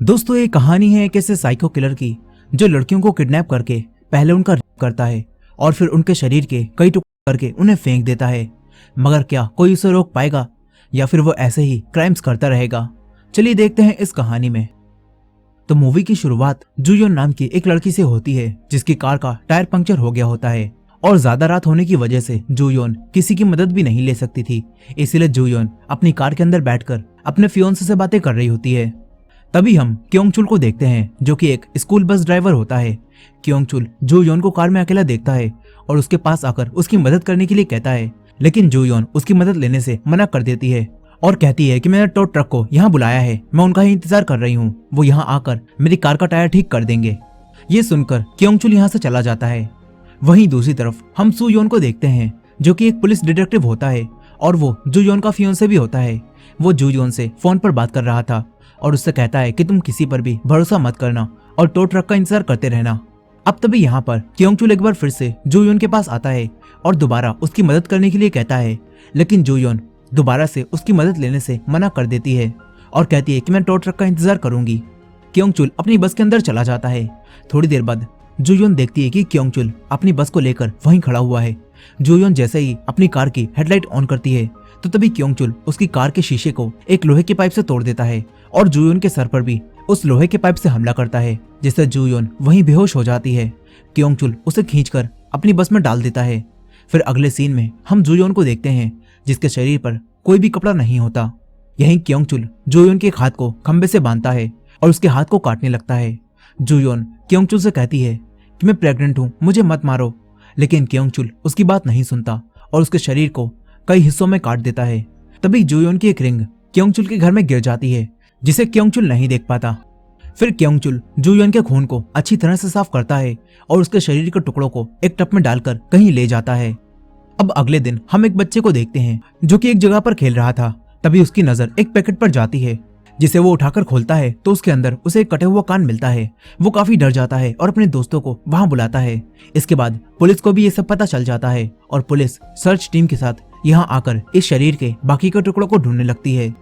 दोस्तों ये कहानी है एक ऐसे साइको किलर की जो लड़कियों को किडनैप करके पहले उनका रेप करता है और फिर उनके शरीर के कई टुकड़े करके उन्हें फेंक देता है। मगर क्या कोई उसे रोक पाएगा या फिर वो ऐसे ही क्राइम्स करता रहेगा? चलिए देखते हैं इस कहानी में। तो मूवी की शुरुआत जूयोन नाम की एक लड़की से होती है जिसकी कार का टायर पंक्चर हो गया होता है और ज्यादा रात होने की वजह से जूयोन किसी की मदद भी नहीं ले सकती थी। इसीलिए जूयोन अपनी कार के अंदर बैठकर अपने फियोंसे से बातें कर रही होती है। तभी हम क्योंगचुल को देखते हैं जो कि एक स्कूल बस ड्राइवर होता है। क्योंगचुल जूयोन को कार में अकेला देखता है और उसके पास आकर उसकी मदद करने के लिए कहता है, लेकिन जूयोन उसकी मदद लेने से मना कर देती है और कहती है कि मैंने टो ट्रक को यहाँ बुलाया है, मैं उनका ही इंतजार कर रही हूँ, वो यहाँ आकर मेरी कार का टायर ठीक कर देंगे। ये सुनकर क्योंगचुल यहाँ से चला जाता है। वहीं दूसरी तरफ हम सुयोन को देखते हैं जो कि एक पुलिस डिटेक्टिव होता है और वो जूयोन का फियोंसे भी होता है। वो जूयोन से फोन पर बात कर रहा था और उससे कहता है कि तुम किसी पर भी भरोसा मत करना और टो ट्रक का इंतजार करते रहना। अब तभी यहाँ पर क्योंगचुल एक बार फिर से जूयोन के पास आता है और दोबारा उसकी मदद करने के लिए कहता है, लेकिन जूयोन दोबारा से उसकी मदद लेने से मना कर देती है और कहती है कि मैं टो ट्रक का इंतजार करूंगी। क्योंगचुल अपनी बस के अंदर चला जाता है। थोड़ी देर बाद जूयोन देखती है कि क्योंगचुल अपनी बस को लेकर वहीं खड़ा हुआ है। जूयोन जैसे ही अपनी कार की हेडलाइट ऑन करती है तो तभी क्योंगचुल उसकी कार के शीशे को एक लोहे की पाइप से तोड़ देता है और जूयोन के सर पर भी उस लोहे के पाइप से हमला करता है, जिससे जूयोन वहीं बेहोश हो जाती है। क्योंगचुल उसे खींचकर अपनी बस में डाल देता है। फिर अगले सीन में हम जूयोन को देखते हैं जिसके शरीर पर कोई भी कपड़ा नहीं होता। यहीं क्योंगचुल जूयोन के एक हाथ को खंबे से बांधता है और उसके हाथ को काटने लगता है। जूयोन क्योंगचुल से कहती है कि मैं प्रेग्नेंट हूँ, मुझे मत मारो, लेकिन क्योंगचुल उसकी बात नहीं सुनता और उसके शरीर को कई हिस्सों में काट देता है। तभी जूयोन की एक रिंग क्योंगचुल के घर में गिर जाती है जिसे क्योंगचुल नहीं देख पाता। फिर क्योंगचुल जूयोन के खून को अच्छी तरह से साफ करता है और उसके शरीर के टुकड़ों को एक टब में डालकर कहीं ले जाता है। अब अगले दिन हम एक बच्चे को देखते हैं जो कि एक जगह पर खेल रहा था। तभी उसकी नजर एक पैकेट पर जाती है जिसे वो उठाकर खोलता है तो उसके अंदर उसे एक कटे हुआ कान मिलता है। वो काफी डर जाता है और अपने दोस्तों को वहां बुलाता है। इसके बाद पुलिस को भी ये सब पता चल जाता है और पुलिस सर्च टीम के साथ यहाँ आकर इस शरीर के बाकी के टुकड़ों को ढूंढने लगती है।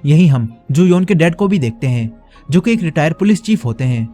यहीं हम जूयोन के डैड को भी देखते हैं जो कि एक रिटायर पुलिस चीफ होते हैं।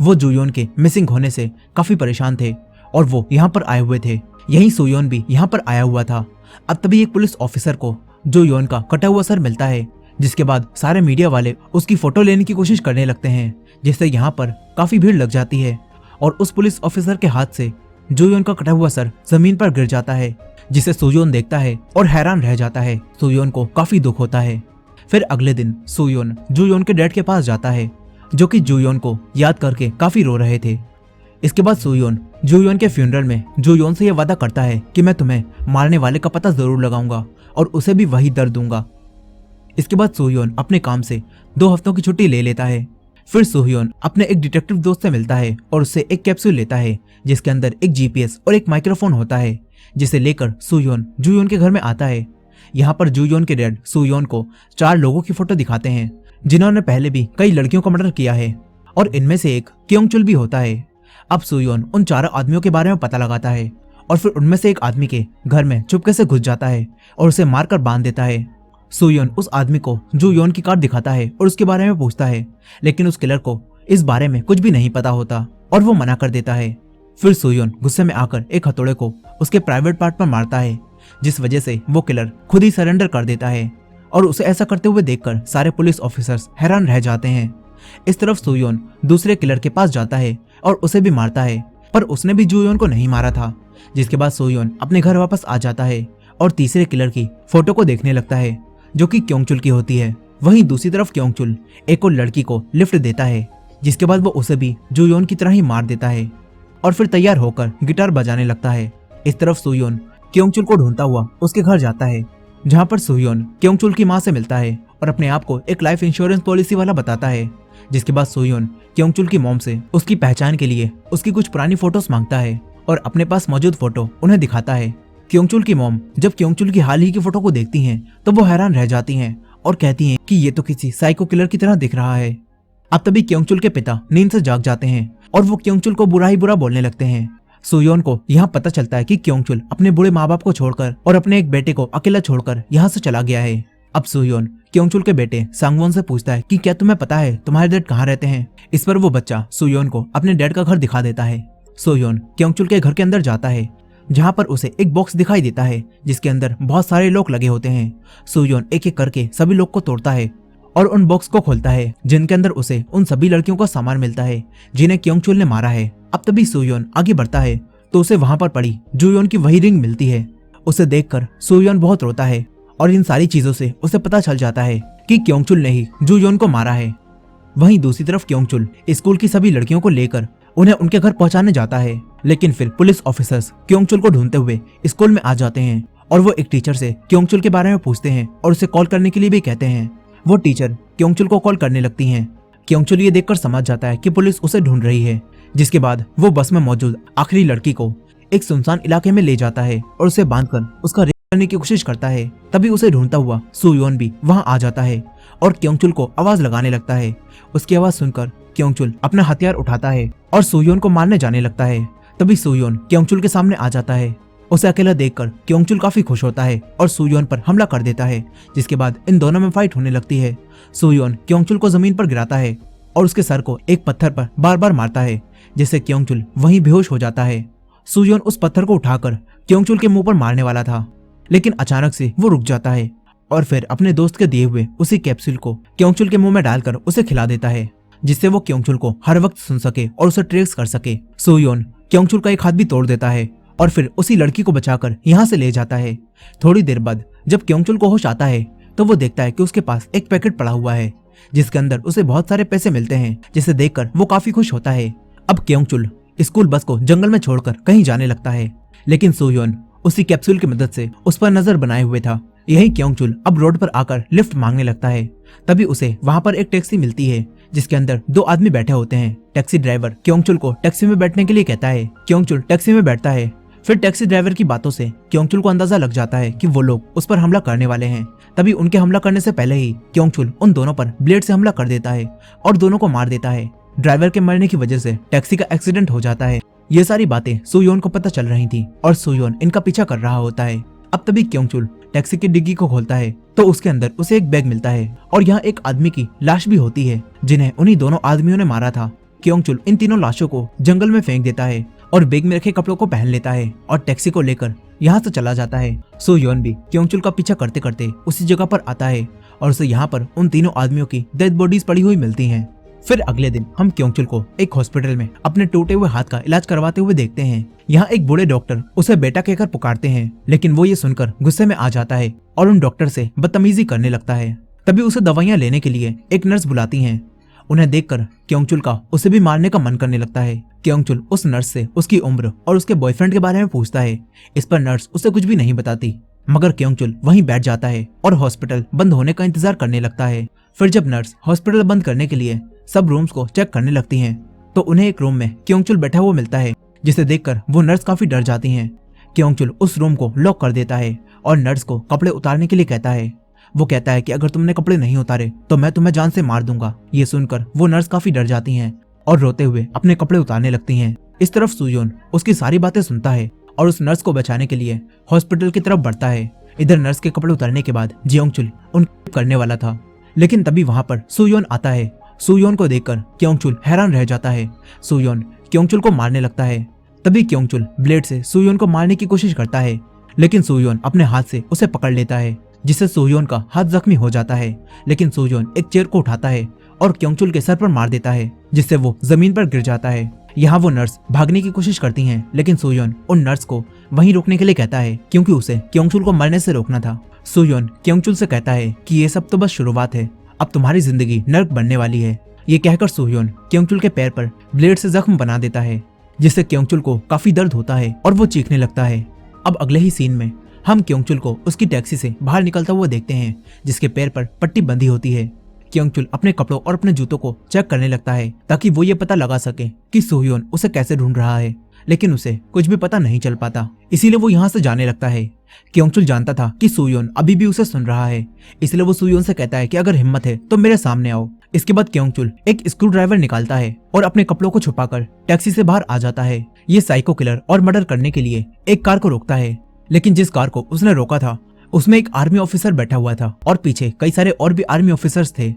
वो जूयोन के मिसिंग होने से काफी परेशान थे और वो यहाँ पर आए हुए थे। यहीं सुयोन भी यहाँ पर आया हुआ था। अब तभी एक पुलिस ऑफिसर को जूयोन का कटा हुआ सर मिलता है, जिसके बाद सारे मीडिया वाले उसकी फोटो लेने की कोशिश करने लगते हैं, जिससे यहाँ पर काफी भीड़ लग जाती है और उस पुलिस ऑफिसर के हाथ से जूयोन का कटा हुआ सर जमीन पर गिर जाता है, जिसे सुयोन देखता है और हैरान रह जाता है। सुयोन को काफी दुख होता है। फिर अगले दिन सुयोन जूयोन के डैड के पास जाता है जो कि जूयोन को याद करके काफी रो रहे थे। इसके बाद सुयोन जूयोन के फ्यूनरल में जूयोन से यह वादा करता है कि मैं तुम्हें मारने वाले का पता जरूर लगाऊंगा और उसे भी वही दर्द दूंगा। इसके बाद सुयोन अपने काम से 2 हफ्तों की छुट्टी ले लेता है। फिर सुयोन अपने एक डिटेक्टिव दोस्त से मिलता है और उससे एक कैप्सूल लेता है जिसके अंदर एक जीपीएस और एक माइक्रोफोन होता है, जिसे लेकर सुयोन जूयोन के घर में आता है। यहाँ पर जूयोन के डैड सुयोन को 4 लोगों की फोटो दिखाते हैं जिन्होंने पहले भी कई लड़कियों का मर्डर किया है और इनमें से एक क्योंगचुल भी होता है। अब सुयोन उन 4 आदमियों के बारे में पता लगाता है और फिर उनमें से एक आदमी के घर में चुपके से घुस जाता है और उसे मारकर बांध देता है। सुयोन उस आदमी को जूयोन की कार दिखाता है और उसके बारे में पूछता है, लेकिन उस किलर को इस बारे में कुछ भी नहीं पता होता और वो मना कर देता है। फिर सुयोन गुस्से में आकर एक हथौड़े को उसके प्राइवेट पार्ट पर मारता है, जिस वजह से वो किलर खुद ही सरेंडर कर देता है और उसे ऐसा करते हुए देखकर सारे पुलिस ऑफिसर्स हैरान रह जाते हैं। इस तरफ सुयोन दूसरे किलर के पास जाता है और उसे भी मारता है, पर उसने भी जूयोन को नहीं मारा था। जिसके बाद सुयोन अपने घर वापस आ जाता है और तीसरे किलर की फोटो को देखने लगता है जो कि क्योंगचुल की होती है। वहीं दूसरी तरफ क्योंगचुल एक और लड़की को लिफ्ट देता है, जिसके बाद वो उसे भी जूयोन की तरह ही मार देता है और फिर तैयार होकर गिटार बजाने लगता है। इस तरफ सुयोन क्योंगचुल को ढूंढता हुआ उसके घर जाता है, जहाँ पर सुयोन क्योंगचुल की माँ से मिलता है और अपने आप को एक लाइफ इंश्योरेंस पॉलिसी वाला बताता है। जिसके बाद सुयोन क्योंगचुल की मॉम से उसकी पहचान के लिए उसकी कुछ पुरानी फोटोज मांगता है और अपने पास मौजूद फोटो उन्हें दिखाता है। क्योंगचुल की मॉम जब क्योंगचुल की हाल ही की फोटो को देखती हैं तो वो हैरान रह जाती हैं और कहती हैं कि ये तो किसी साइको किलर की तरह दिख रहा है। अब तभी क्योंगचुल के पिता नींद से जाग जाते हैं और वो क्योंगचुल को बुरा ही बुरा बोलने लगते हैं। सुयोन को यहाँ पता चलता है कि क्योंगचुल अपने बूढ़े माँ बाप को छोड़कर और अपने एक बेटे को अकेला छोड़कर यहाँ से चला गया है। अब सुयोन क्योंगचुल के बेटे सांगवोन से पूछता है कि क्या तुम्हें पता है तुम्हारे डैड कहाँ रहते हैं। इस पर वो बच्चा सुयोन को अपने डैड का घर दिखा देता है। सुयोन क्योंगचुल के घर के अंदर जाता है जहाँ पर उसे एक बॉक्स दिखाई देता है जिसके अंदर बहुत सारे लोग लगे होते हैं। सुयोन एक एक करके सभी लोग को तोड़ता है और उन बॉक्स को खोलता है जिनके अंदर उसे उन सभी लड़कियों का सामान मिलता है जिन्हें क्योंगचुल ने मारा है। अब तभी सुयोन आगे बढ़ता है तो उसे वहां पर पड़ी जुयोन की वही रिंग मिलती है। उसे देखकर सुयोन बहुत रोता है और इन सारी चीजों से उसे पता चल जाता है कि क्योंगचुल ने ही जुयोन को मारा है। वहीं दूसरी तरफ क्योंगचुल स्कूल की सभी लड़कियों को लेकर उन्हें उनके घर पहुंचाने जाता है, लेकिन फिर पुलिस ऑफिसर्स क्योंगचुल को ढूंढते हुए स्कूल में आ जाते हैं और वो एक टीचर से क्योंगचुल के बारे में पूछते हैं और उसे कॉल करने के लिए भी कहते हैं। वो टीचर क्योंगचुल को कॉल करने लगती हैं। क्योंगचुल ये देखकर समझ जाता है कि पुलिस उसे ढूंढ रही है, जिसके बाद वो बस में मौजूद आखिरी लड़की को एक सुनसान इलाके में ले जाता है और उसे बांधकर उसका रेप करने की कोशिश करता है। तभी उसे ढूंढता हुआ सुयोन भी वहां आ जाता है और क्योंगचुल को आवाज लगाने लगता है। उसकी आवाज सुनकर क्योंगचुल अपना हथियार उठाता है और सुयोन को मारने जाने लगता है। तभी सुयोन क्योंगचुल के सामने आ जाता है। उसे अकेला देखकर क्योंगचुल काफी खुश होता है और सुयोन पर हमला कर देता है, जिसके बाद इन दोनों में फाइट होने लगती है। सुयोन क्योंगचुल को जमीन पर गिराता है और उसके सर को एक पत्थर पर बार बार मारता है, जिससे क्योंगचुल वहीं बेहोश हो जाता है। सुयोन उस पत्थर को उठाकर क्योंगचुल के मुंह पर मारने वाला था, लेकिन अचानक से वो रुक जाता है और फिर अपने दोस्त के दिए हुए उसी कैप्सूल को क्योंगचुल के मुंह में डालकर उसे खिला देता है, जिससे वो क्योंगचुल को हर वक्त सुन सके और उसे ट्रेस कर सके। सुयोन क्योंगचुल का एक हाथ भी तोड़ देता है और फिर उसी लड़की को बचाकर यहाँ से ले जाता है। थोड़ी देर बाद जब क्योंगचुल को होश आता है तो वो देखता है कि उसके पास एक पैकेट पड़ा हुआ है जिसके अंदर उसे बहुत सारे पैसे मिलते हैं, जिसे देखकर वो काफी खुश होता है। अब क्योंगचुल स्कूल बस को जंगल में छोड़कर कहीं जाने लगता है, लेकिन सुयोन उसी कैप्सूल की मदद से उस पर नजर बनाए हुए था। यही क्योंगचुल अब रोड पर आकर लिफ्ट मांगने लगता है। तभी उसे वहां पर एक टैक्सी मिलती है जिसके अंदर दो आदमी बैठे होते हैं। टैक्सी ड्राइवर क्योंगचुल को टैक्सी में बैठने के लिए कहता है। क्योंगचुल टैक्सी में बैठता है। फिर टैक्सी ड्राइवर की बातों से क्योंगचुल को अंदाजा लग जाता है कि वो लोग उस पर हमला करने वाले हैं। तभी उनके हमला करने से पहले ही क्योंगचुल उन दोनों पर ब्लेड से हमला कर देता है और दोनों को मार देता है। ड्राइवर के मरने की वजह से टैक्सी का एक्सीडेंट हो जाता है। ये सारी बातें सुयोन को पता चल रही थी और सुयोन इनका पीछा कर रहा होता है। अब तभी क्योंगचुल टैक्सी की डिग्गी को खोलता है तो उसके अंदर उसे एक बैग मिलता है और यहाँ एक आदमी की लाश भी होती है जिन्हें उन्हीं दोनों आदमियों ने मारा था। क्योंगचुल इन तीनों लाशों को जंगल में फेंक देता है और बैग में रखे कपड़ों को पहन लेता है और टैक्सी को लेकर यहाँ से चला जाता है। सुयोन भी क्योंगचुल का पीछा करते करते उसी जगह पर आता है और उसे यहाँ पर उन तीनों आदमियों की डेड बॉडीज पड़ी हुई मिलती हैं। फिर अगले दिन हम क्योंगचुल को एक हॉस्पिटल में अपने टूटे हुए हाथ का इलाज करवाते हुए देखते हैं। यहाँ एक बूढ़े डॉक्टर उसे बेटा कहकर पुकारते हैं, लेकिन वो ये सुनकर गुस्से में आ जाता है और उन डॉक्टर से बदतमीजी करने लगता है। तभी उसे दवाइयाँ लेने के लिए एक नर्स बुलाती हैं। उन्हें देखकर क्योंगचुल का उसे भी मारने का मन करने लगता है। क्योंगचुल उस नर्स से उसकी उम्र और उसके बॉयफ्रेंड के बारे में पूछता है। इस पर नर्स उसे कुछ भी नहीं बताती, मगर क्योंगचुल वहीं बैठ जाता है और हॉस्पिटल बंद होने का इंतजार करने लगता है। फिर जब नर्स हॉस्पिटल बंद करने के लिए सब रूम्स को चेक करने लगती हैं, तो उन्हें एक रूम में क्योंगचुल बैठा हुआ मिलता है, जिसे देखकर वो नर्स काफी डर जाती हैं। क्योंगचुल उस रूम को लॉक कर देता है और नर्स को कपड़े उतारने के लिए कहता है। वो कहता है कि अगर तुमने कपड़े नहीं उतारे तो मैं तुम्हें जान से मार दूंगा। ये सुनकर वो नर्स काफी डर जाती हैं और रोते हुए अपने कपड़े उतारने लगती हैं। इस तरफ सुयोन उसकी सारी बातें सुनता है और उस नर्स को बचाने के लिए हॉस्पिटल की तरफ बढ़ता है। इधर नर्स के कपड़े उतारने के बाद क्योंगचुल उनको करने वाला था, लेकिन तभी वहां पर सुयोन आता है। सुयोन को देखकर क्योंगचुल हैरान रह जाता है। सुयोन क्योंगचुल को मारने लगता है। तभी क्योंगचुल ब्लेड से सुयोन को मारने की कोशिश करता है, लेकिन सुयोन अपने हाथ से उसे पकड़ लेता है, जिससे सुयोन का हाथ जख्मी हो जाता है। लेकिन सुयोन एक चेयर को उठाता है और क्योंगचुल के सर पर मार देता है, जिससे वो जमीन पर गिर जाता है। यहाँ वो नर्स भागने की कोशिश करती हैं, लेकिन सुयोन उन नर्स को वहीं रोकने के लिए कहता है, क्योंकि उसे क्योंगचुल को मरने से रोकना था। सुयोन क्योंगचुल से कहता है कि ये सब तो बस शुरुआत है, अब तुम्हारी जिंदगी नर्क बनने वाली है। ये कहकर सुयोन क्योंगचुल के पैर पर ब्लेड से जख्म बना देता है, जिससे क्योंगचुल को काफी दर्द होता है और वो चीखने लगता है। अब अगले ही सीन में हम क्योंगचुल को उसकी टैक्सी से बाहर निकलता हुआ देखते हैं, जिसके पैर पर पट्टी बंधी होती है। क्योंगचुल अपने कपड़ों और अपने जूतों को चेक करने लगता है ताकि वो ये पता लगा सके कि सुयोन उसे कैसे ढूंढ रहा है, लेकिन उसे कुछ भी पता नहीं चल पाता। इसीलिए वो यहाँ से जाने लगता है। क्योंगचुल जानता था कि सुयोन अभी भी उसे सुन रहा है, इसलिए वो सुयोन से कहता है कि अगर हिम्मत है तो मेरे सामने आओ। इसके बाद क्योंगचुल एक स्क्रू ड्राइवर निकालता है और अपने कपड़ों को छुपाकर टैक्सी से बाहर आ जाता है। ये साइको किलर और मर्डर करने के लिए एक कार को रोकता है, लेकिन जिस कार को उसने रोका था उसमें एक आर्मी ऑफिसर बैठा हुआ था और पीछे कई सारे और भी आर्मी ऑफिसर्स थे,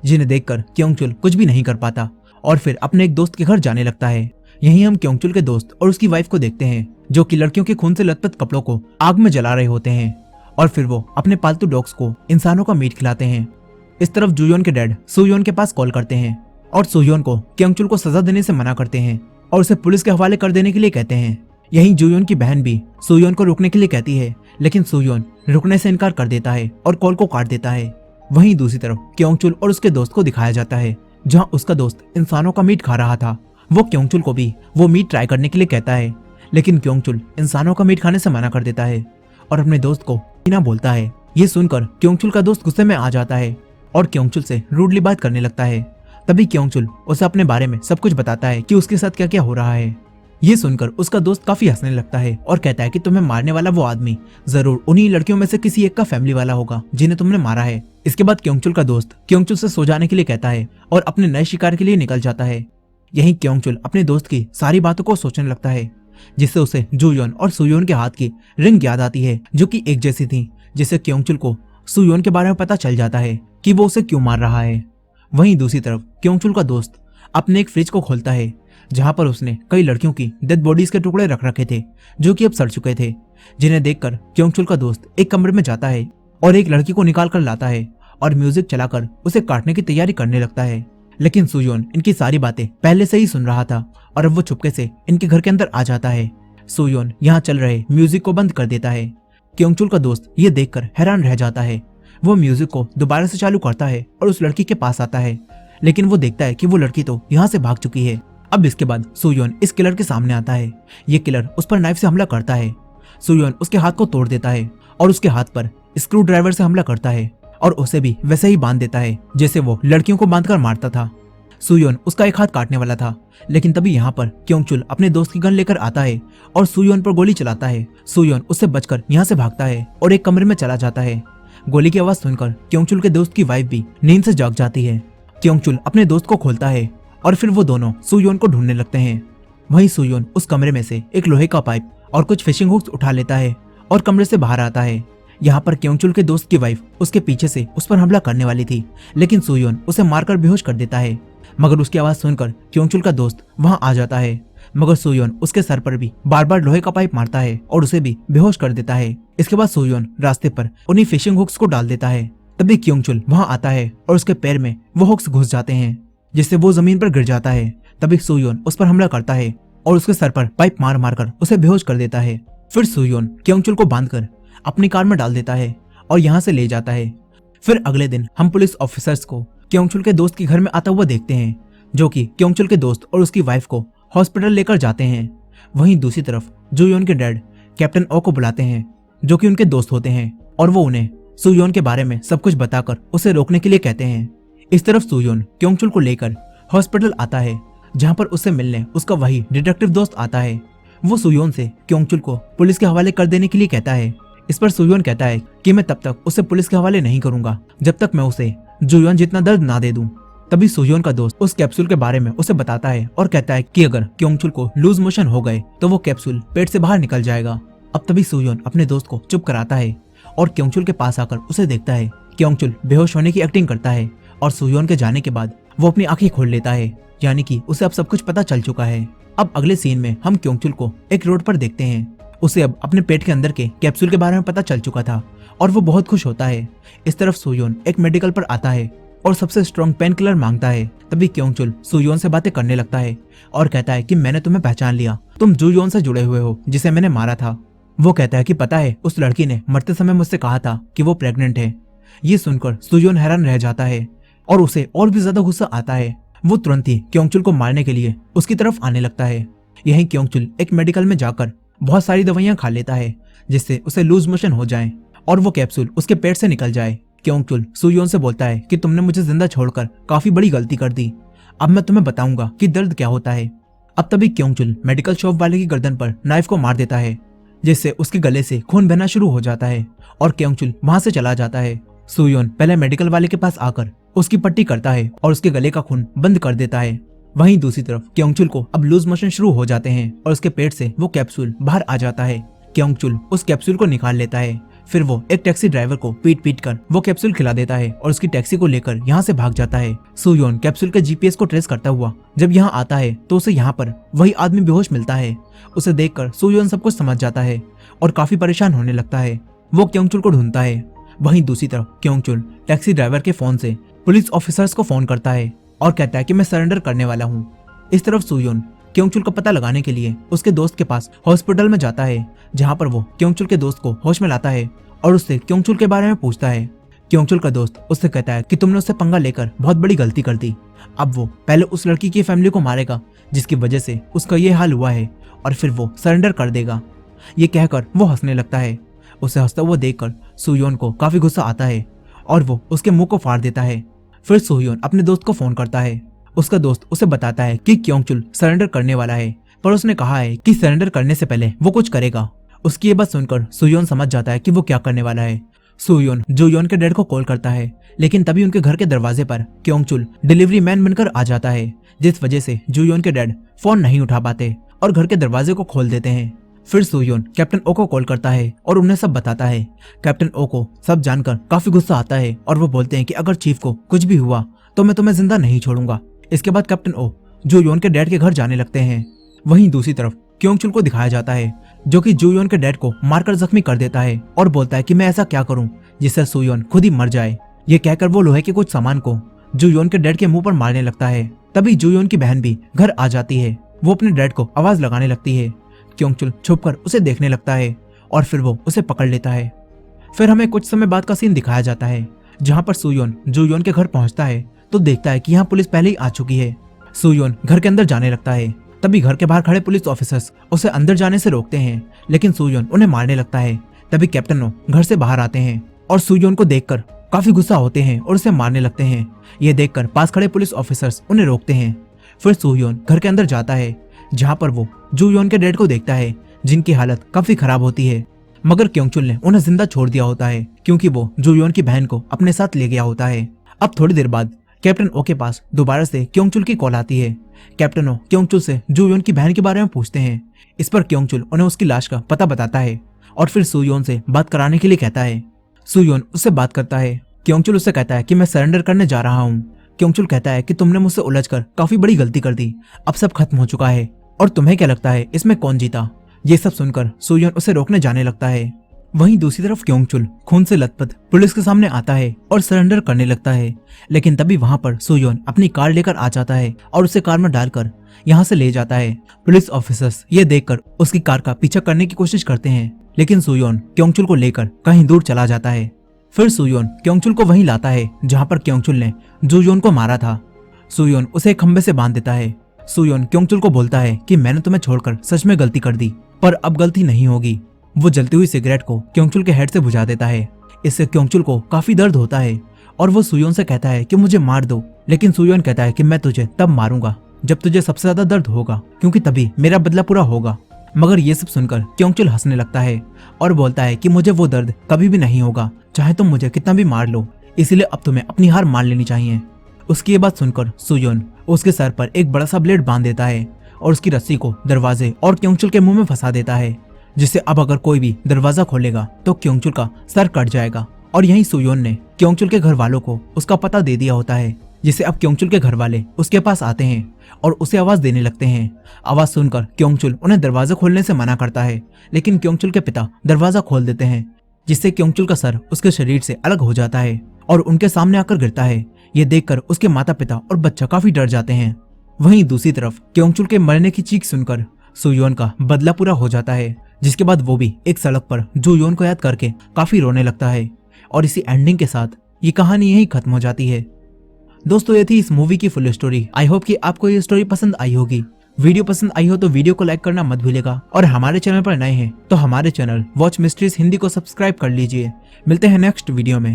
जिन्हें देखकर क्योंगचुल कुछ भी नहीं कर पाता और फिर अपने एक दोस्त के घर जाने लगता है। यहीं हम क्योंगचुल के दोस्त और उसकी वाइफ को देखते हैं, जो कि लड़कियों के खून से लथपथ कपड़ों को आग में जला रहे होते हैं और फिर वो अपने पालतू डॉग्स को इंसानों का मीट खिलाते हैं। इस तरफ जुयोन के डैड सुयोन के पास कॉल करते हैं और सुयोन को क्योंगचुल को सजा देने से मना करते हैं और उसे पुलिस के हवाले कर देने के लिए कहते हैं। यहीं जुयोन की बहन भी सुयोन को रुकने के लिए कहती है, लेकिन सुयोन रुकने से इनकार कर देता है और कॉल को काट देता है। वहीं दूसरी तरफ क्योंगचुल और उसके दोस्त को दिखाया जाता है, जहां उसका दोस्त इंसानों का मीट खा रहा था। वो क्योंगचुल को भी वो मीट ट्राई करने के लिए कहता है, लेकिन क्योंगचुल इंसानों का मीट खाने से मना कर देता है और अपने दोस्त को बिना बोलता है। ये सुनकर क्योंगचुल का दोस्त गुस्से में आ जाता है और क्योंगचुल से रूडली बात करने लगता है। तभी क्योंगचुल उसे अपने बारे में सब कुछ बताता है कि उसके साथ क्या क्या हो रहा है। ये सुनकर उसका दोस्त काफी हंसने लगता है और कहता है कि तुम्हें मारने वाला वो आदमी जरूर उन्हीं लड़कियों में से किसी एक का फैमिली वाला होगा जिन्हें तुमने मारा है। इसके बाद क्योंगचुल का दोस्त क्योंगचुल से सो जाने के लिए कहता है और अपने नए शिकार के लिए निकल जाता है। यहीं क्योंगचुल अपने दोस्त की सारी बातों को सोचने लगता है, जिससे उसे जुयोन और सुयोन के हाथ की रिंग याद आती है, जो कि एक जैसी थी, जिससे क्योंगचुल को सुयोन के बारे में पता चल जाता है कि वो उसे क्यों मार रहा है। वहीं दूसरी तरफ क्योंगचुल का दोस्त अपने एक फ्रिज को खोलता है, जहां पर उसने कई लड़कियों की डेड बॉडीज के टुकड़े रख रखे थे, जो कि अब सड़ चुके थे, जिन्हें देखकर क्योंगचुल का दोस्त एक कमरे में जाता है और एक लड़की को निकाल कर लाता है और म्यूजिक चलाकर उसे काटने की तैयारी करने लगता है। लेकिन सुयोन इनकी सारी बातें पहले से ही सुन रहा था और अब वो चुपके से इनके घर के अंदर आ जाता है। सुयोन यहाँ चल रहे म्यूजिक को बंद कर देता है। क्योंगचुल का दोस्त ये देखकर हैरान रह जाता है। वो म्यूजिक को दोबारा से चालू करता है और उस लड़की के पास आता है, लेकिन वो देखता है कि वो लड़की तो यहाँ से भाग चुकी है। अब इसके बाद सुयोन इस किलर के सामने आता है। ये किलर उस पर नाइफ से हमला करता है। सुयोन उसके हाथ को तोड़ देता है और उसके हाथ पर स्क्रू ड्राइवर से हमला करता है और उसे भी वैसे ही बांध देता है जैसे वो लड़कियों को बांधकर मारता था। सुयोन उसका एक हाथ काटने वाला था, लेकिन तभी यहाँ पर क्योंगचुल अपने दोस्त की गन लेकर आता है और सुयोन पर गोली चलाता है। सुयोन उससे बचकर यहाँ से भागता है और एक कमरे में चला जाता है। गोली की आवाज सुनकर क्योंगचुल के दोस्त की वाइफ भी नींद से जाग जाती है। क्योंगचुल अपने दोस्त को खोलता है और फिर वो दोनों सुयोन को ढूंढने लगते हैं। वहीं सुयोन उस कमरे में से एक लोहे का पाइप और कुछ फिशिंग हुक्स उठा लेता है और कमरे से बाहर आता है। यहाँ पर क्योंगचुल के दोस्त की वाइफ उसके पीछे से उस पर हमला करने वाली थी, लेकिन सुयोन उसे मारकर बेहोश कर देता है। मगर उसकी आवाज सुनकर क्योंगचुल का दोस्त वहां आ जाता है, मगर सुयोन उसके सर पर भी बार बार लोहे का पाइप मारता है और उसे भी बेहोश कर देता है। इसके बाद सुयोन रास्ते पर उन्हीं फिशिंग हुक्स को डाल देता है। तभी क्योंगचुल वहां आता है और उसके पैर में वो हुक्स घुस जाते हैं, जिससे वो जमीन पर गिर जाता है। तभी सुयोन उस पर हमला करता है और उसके सर पर पाइप मार मार कर उसे बेहोश कर देता है। फिर सुयोन क्योंगचुल को बांधकर अपनी कार में डाल देता है और यहाँ से ले जाता है। फिर अगले दिन हम पुलिस ऑफिसर्स को क्योंगचुल के दोस्त के घर में आता हुआ देखते हैं, जो कि क्योंगचुल के दोस्त और उसकी वाइफ को हॉस्पिटल लेकर जाते हैं। वहीं दूसरी तरफ जुयोन के डैड कैप्टन ओ को बुलाते हैं, जो कि उनके दोस्त होते हैं, और वो उन्हें सुयोन के बारे में सब कुछ बताकर उसे रोकने के लिए कहते हैं। इस तरफ सुयोन क्योंगचुल को लेकर हॉस्पिटल आता है, जहाँ पर उससे मिलने उसका वही डिटेक्टिव दोस्त आता है। वो सुयोन से क्योंगचुल को पुलिस के हवाले कर देने के लिए कहता है। इस पर सुयोन कहता है कि मैं तब तक उसे पुलिस के हवाले नहीं करूंगा जब तक मैं उसे जुयोन जितना दर्द ना दे दूं। तभी सुयोन का दोस्त उस कैप्सूल के बारे में उसे बताता है और कहता है कि अगर क्योंगचुल को लूज मोशन हो गए तो वो कैप्सूल पेट से बाहर निकल जाएगा। अब तभी सुयोन अपने दोस्त को चुप कराता है और क्योंगचुल के पास आकर उसे देखता है। क्योंगचुल बेहोश होने की एक्टिंग करता है और सुयोन के जाने के बाद वो अपनी आंखें खोल लेता है, यानी कि उसे अब सब कुछ पता चल चुका है। अब अगले सीन में हम क्योंगचुल को एक रोड पर देखते हैं। उसे अब अपने पेट के अंदर के कैप्सूल के बारे में पता चल चुका था और वो बहुत खुश होता है। इस तरफ सुयोन एक मेडिकल पर आता है और सबसे स्ट्रॉन्ग पेन किलर मांगता है। तभी क्योंगचुल सुयोन से बातें करने लगता है और कहता है कि मैंने तुम्हें पहचान लिया, तुम जुयोन से जुड़े हुए हो जिसे मैंने मारा था। वो कहता है कि पता है उस लड़की ने मरते समय मुझसे कहा था कि वो प्रेग्नेंट है। ये सुनकर सुयोन हैरान रह जाता है और उसे और भी ज्यादा गुस्सा आता है। वो तुरंत ही क्योंगचुल को मारने के लिए उसकी तरफ आने लगता है। यहीं क्योंगचुल एक मेडिकल में जाकर बहुत सारी दवाइयां खा लेता है, जिससे उसे लूज मोशन हो जाए और वो कैप्सूल उसके पेट से निकल जाए। क्योंगचुल सुयोन से बोलता है कि तुमने मुझे जिंदा छोड़कर काफी बड़ी गलती कर दी, अब मैं तुम्हें बताऊंगा कि दर्द क्या होता है। अब तभी क्योंगचुल मेडिकल शॉप वाले की गर्दन पर नाइफ को मार देता है, जिससे उसके गले से खून बहना शुरू हो जाता है और क्योंगचुल वहां से चला जाता है। सुयोन पहले मेडिकल वाले के पास आकर उसकी पट्टी करता है और उसके गले का खून बंद कर देता है। वहीं दूसरी तरफ क्योंगचुल को अब लूज मोशन शुरू हो जाते हैं और उसके पेट से वो कैप्सूल बाहर आ जाता है। क्योंगचुल उस कैप्सूल को निकाल लेता है, फिर वो एक टैक्सी ड्राइवर को पीट पीट कर वो कैप्सूल खिला देता है और उसकी टैक्सी को लेकर यहाँ से भाग जाता है। सुयोन कैप्सूल के जीपीएस को ट्रेस करता हुआ जब यहाँ आता है तो उसे यहाँ पर वही आदमी बेहोश मिलता है। उसे देखकर सुयोन सब कुछ समझ जाता है और काफी परेशान होने लगता है। वो क्योंगचुल को ढूंढता है। वहीं दूसरी तरफ क्योंगचुल टैक्सी ड्राइवर के फोन से पुलिस ऑफिसर्स को फोन करता है और कहता है कि मैं सरेंडर करने वाला हूँ। इस तरफ सुयोन क्योंगचुल का पता लगाने के लिए उसके दोस्त के पास हॉस्पिटल में जाता है, जहाँ पर वो क्योंगचुल के दोस्त को होश में लाता है और उससे क्योंगचुल के बारे में पूछता है। क्योंगचुल का दोस्त उससे कहता है कि तुमने उससे पंगा लेकर बहुत बड़ी गलती कर दी। अब वो पहले उस लड़की की फैमिली को मारेगा जिसकी वजह से उसका ये हाल हुआ है और फिर वो सरेंडर कर देगा। ये कहकर वो हंसने लगता है। उसे हंसता हुआ देखकर सुयोन को काफी गुस्सा आता है और वो उसके मुंह को फाड़ देता है। फिर सुयोन अपने दोस्त को फोन करता है। उसका दोस्त उसे बताता है कि क्योंगचुल सरेंडर करने वाला है, पर उसने कहा है कि सरेंडर करने से पहले वो कुछ करेगा। उसकी ये बात सुनकर सुयोन समझ जाता है कि वो क्या करने वाला है। सुयोन जोयोन के डैड को कॉल करता है, लेकिन तभी उनके घर के दरवाजे पर क्योंगचुल डिलीवरी मैन बनकर आ जाता है, जिस वजह से जोयोन के डैड फोन नहीं उठा पाते और घर के दरवाजे को खोल देते हैं। फिर सुयोन कैप्टन ओ को कॉल करता है और उन्हें सब बताता है। कैप्टन ओ को सब जानकर काफी गुस्सा आता है और वो बोलते हैं कि अगर चीफ को कुछ भी हुआ तो मैं तुम्हें जिंदा नहीं छोड़ूंगा। इसके बाद कैप्टन ओ जोयोन के डैड के घर जाने लगते हैं। वहीं दूसरी तरफ क्योंगचुल को दिखाया जाता है, जो कि जोयोन के डैड को मारकर जख्मी कर देता है और बोलता है कि मैं ऐसा क्या करूं जिससे सुयोन खुद ही मर जाए। ये कहकर वो लोहे के कुछ सामान को जोयोन के डैड के मुंह पर मारने लगता है। तभी जोयोन की बहन भी घर आ जाती है। वो अपने डैड को आवाज लगाने लगती है। क्योंगचुल छुपकर उसे देखने लगता है और फिर वो उसे पकड़ लेता है। फिर हमें कुछ समय बाद का सीन दिखाया जाता है, जहाँ पर सुयोन जोयोन के घर पहुंचता है तो देखता है कि यहाँ पुलिस पहले ही आ चुकी है। सुयोन घर के अंदर जाने लगता है। तभी घर के बाहर खड़े पुलिस ऑफिसर्स उसे अंदर जाने से रोकते हैं, लेकिन सुयोन उन्हें मारने लगता है। तभी कैप्टन ओ घर से बाहर आते हैं और सुयोन को देखकर काफी गुस्सा होते हैं और उसे मारने लगते हैं। ये देखकर पास खड़े पुलिस ऑफिसर्स उन्हें रोकते हैं। फिर सुयोन घर के अंदर जाता है, जहाँ पर वो जोयोन के डैड को देखता है, जिनकी हालत काफी खराब होती है। मगर क्योंगचुल ने उन्हें जिंदा छोड़ दिया होता है, क्योंकि वो जोयोन की बहन को अपने साथ ले गया होता है। अब थोड़ी देर बाद कैप्टन ओ के पास दोबारा से क्योंगचुल की कॉल आती है। कैप्टन ओ क्योंगचुल से जोयोन की बहन के बारे में पूछते हैं। इस पर क्योंगचुल उन्हें उसकी लाश का पता बताता है और फिर सुयोन से बात कराने के लिए कहता है। सुयोन उससे बात करता है। क्योंगचुल उससे कहता है कि मैं सरेंडर करने जा रहा हूँ। क्योंगचुल कहता है कि तुमने मुझसे उलझकर काफी बड़ी गलती कर दी, अब सब खत्म हो चुका है और तुम्हें क्या लगता है इसमें कौन जीता। ये सब सुनकर सुयोन उसे रोकने जाने लगता है। वहीं दूसरी तरफ क्योंगचुल खून से लथपथ पुलिस के सामने आता है और सरेंडर करने लगता है, लेकिन तभी वहां पर सुयोन अपनी कार लेकर आ जाता है और उसे कार में डालकर यहाँ से ले जाता है। पुलिस ऑफिसर्स ये देखकर उसकी कार का पीछा करने की कोशिश करते हैं, लेकिन सुयोन क्योंगचुल को लेकर कहीं दूर चला जाता है। फिर सुयोन क्योंगचुल को वहीं लाता है जहाँ पर क्योंगचुल ने जोयोन को मारा था। सुयोन उसे एक खंबे से बांध देता है। सुयोन क्योंगचुल को बोलता है कि मैंने तुम्हें छोड़कर सच में गलती कर दी, पर अब गलती नहीं होगी। वो जलती हुई सिगरेट को क्योंगचुल के हेड से बुझा देता है। इससे क्योंगचुल को काफी दर्द होता है और वो सुयोन से कहता है कि मुझे मार दो, लेकिन सुयोन कहता है कि मैं तुझे तब मारूंगा जब तुझे सबसे ज्यादा दर्द होगा, क्योंकि तभी मेरा बदला पूरा होगा। मगर ये सब सुनकर क्योंगचुल हंसने लगता है और बोलता है कि मुझे वो दर्द कभी भी नहीं होगा, चाहे तुम मुझे कितना भी मार लो, इसलिए अब तुम्हें अपनी हार मान लेनी चाहिए। उसकी ये बात सुनकर सुयोन उसके सर पर एक बड़ा सा ब्लेड बांध देता है और उसकी रस्सी को दरवाजे और क्योंगचुल के मुंह में फंसा देता है, जिससे अब अगर कोई भी दरवाजा खोलेगा तो क्योंगचुल का सर कट जाएगा। और यहीं सुयोन ने क्योंगचुल के घर वालों को उसका पता दे दिया होता है, जिससे अब क्योंगचुल के घर वाले उसके पास आते हैं और उसे आवाज देने लगते हैं। आवाज सुनकर क्योंगचुल उन्हें दरवाजा खोलने से मना करता है, लेकिन क्योंगचुल के पिता दरवाजा खोल देते हैं, जिससे क्योंगचुल का सर उसके शरीर से अलग हो जाता है और उनके सामने आकर गिरता है। ये देखकर उसके माता पिता और बच्चा काफी डर जाते हैं। वहीं दूसरी तरफ क्योंगचुल के मरने की चीख सुनकर सुयोन का बदला पूरा हो जाता है, जिसके बाद वो भी एक सड़क पर जोयोन को याद करके काफी रोने लगता है। और इसी एंडिंग के साथ ये कहानी यहीं खत्म हो जाती है। दोस्तों ये थी इस मूवी की फुल स्टोरी। आई होप कि आपको ये स्टोरी पसंद आई होगी। वीडियो पसंद आई हो तो वीडियो को लाइक करना मत भूलिएगा, और हमारे चैनल पर नए हैं तो हमारे चैनल वॉच मिस्ट्रीज हिंदी को सब्सक्राइब कर लीजिए। मिलते हैं नेक्स्ट वीडियो में।